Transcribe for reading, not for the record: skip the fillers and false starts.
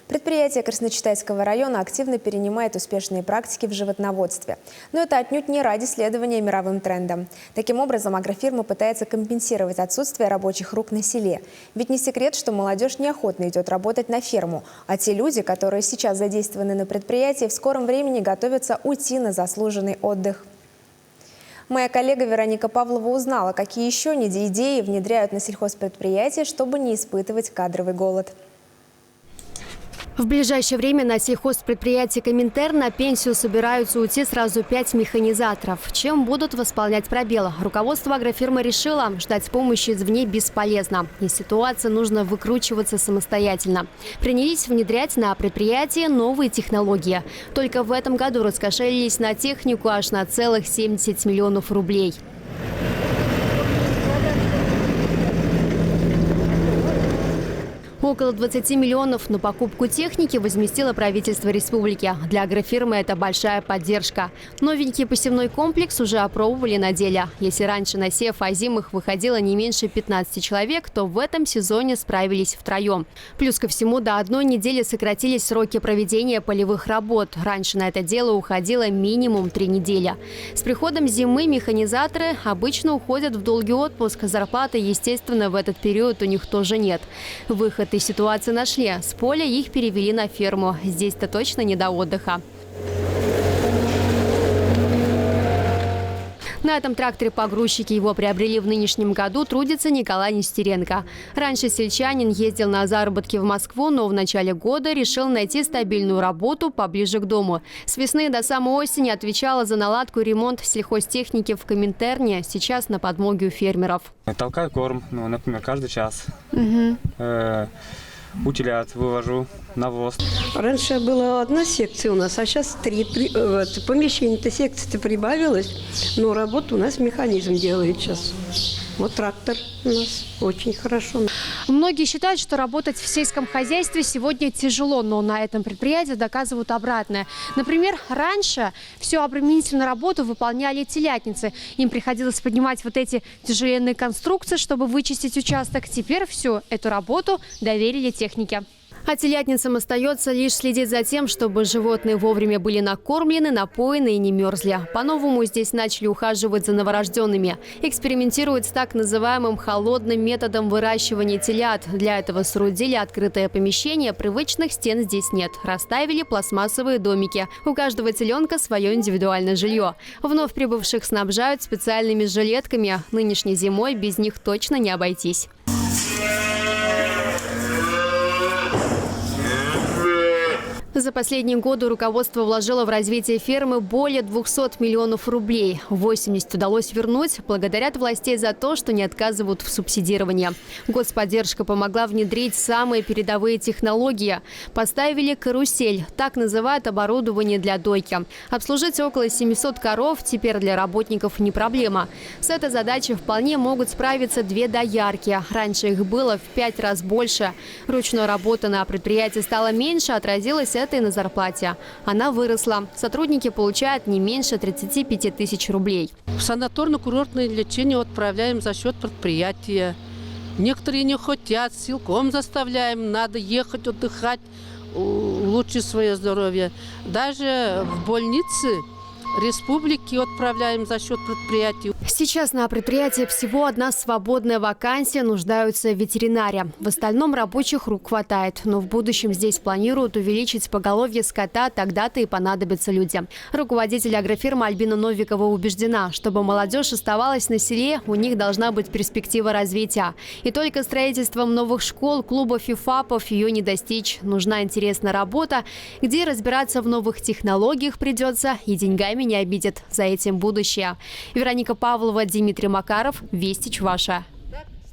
Предприятие Красночитайского района активно перенимает успешные практики в животноводстве. Но это отнюдь не ради следования мировым трендам. Таким образом, агрофирма пытается компенсировать отсутствие рабочих рук на селе. Ведь не секрет, что молодежь неохотно идет работать на ферму, а те люди, которые сейчас задействованы на предприятии, в скором времени готовятся уйти на заслуженный отдых. Моя коллега Вероника Павлова узнала, какие еще идеи внедряют на сельхозпредприятия, чтобы не испытывать кадровый голод. В ближайшее время на сельхозпредприятии Коминтерн на пенсию собираются уйти сразу 5 механизаторов. Чем будут восполнять пробелы? Руководство агрофирмы решило, ждать помощи извне бесполезно. Из ситуации нужно выкручиваться самостоятельно. Принялись внедрять на предприятии новые технологии. Только в этом году раскошелились на технику аж на целых 70 миллионов рублей. Около 20 миллионов на покупку техники возместило правительство республики. Для агрофирмы это большая поддержка. Новенький посевной комплекс уже опробовали на деле. Если раньше на сев озимых выходило не меньше 15 человек, то в этом сезоне справились втроем. Плюс ко всему, до одной недели сократились сроки проведения полевых работ. Раньше на это дело уходило минимум 3 недели. С приходом зимы механизаторы обычно уходят в долгий отпуск. Зарплаты, естественно, в этот период у них тоже нет. Выход из ситуации нашли. С поля их перевели на ферму. Здесь-то точно не до отдыха. На этом тракторе-погрузчике его приобрели в нынешнем году, трудится Николай Нестеренко. Раньше сельчанин ездил на заработки в Москву, но в начале года решил найти стабильную работу поближе к дому. С весны до самой осени отвечала за наладку и ремонт сельхозтехники в Коминтерне, сейчас на подмоге у фермеров. Толкаю корм, например, каждый час. Утилят вывожу, навоз. Раньше была одна секция у нас, а сейчас 3. Помещение-то секции-то прибавилось, но работу у нас механизм делает сейчас. Вот трактор у нас очень хорошо. Многие считают, что работать в сельском хозяйстве сегодня тяжело, но на этом предприятии доказывают обратное. Например, раньше всю обременительную работу выполняли телятницы. Им приходилось поднимать вот эти тяжеленные конструкции, чтобы вычистить участок. Теперь всю эту работу доверили технике. А телятницам остается лишь следить за тем, чтобы животные вовремя были накормлены, напоены и не мерзли. По-новому здесь начали ухаживать за новорожденными. Экспериментируют с так называемым холодным методом выращивания телят. Для этого соорудили открытое помещение, привычных стен здесь нет. Расставили пластмассовые домики. У каждого теленка свое индивидуальное жилье. Вновь прибывших снабжают специальными жилетками. Нынешней зимой без них точно не обойтись. За последние годы руководство вложило в развитие фермы более 200 миллионов рублей. 80 удалось вернуть благодаря властей за то, что не отказывают в субсидировании. Господдержка помогла внедрить самые передовые технологии. Поставили карусель, так называют оборудование для дойки. Обслужить около 700 коров теперь для работников не проблема. С этой задачей вполне могут справиться 2 доярки. Раньше их было в 5 раз больше. Ручной работы на предприятии стало меньше, отразилось это и на зарплате. Она выросла. Сотрудники получают не меньше 35 тысяч рублей. В санаторно-курортное лечение отправляем за счет предприятия. Некоторые не хотят, силком заставляем, надо ехать отдыхать, улучшить свое здоровье. Даже в больнице республики отправляем за счет предприятий. Сейчас на предприятии всего одна свободная вакансия, нуждаются в ветеринаре. В остальном рабочих рук хватает, но в будущем здесь планируют увеличить поголовье скота, тогда-то и понадобятся люди. Руководитель агрофирмы Альбина Новикова убеждена, чтобы молодежь оставалась на селе, у них должна быть перспектива развития. И только строительством новых школ, клубов и ФАПов ее не достичь. Нужна интересная работа, где разбираться в новых технологиях придется и деньгами не обидят. За этим будущее. Вероника Павлова, Дмитрий Макаров, Вести Чуваша.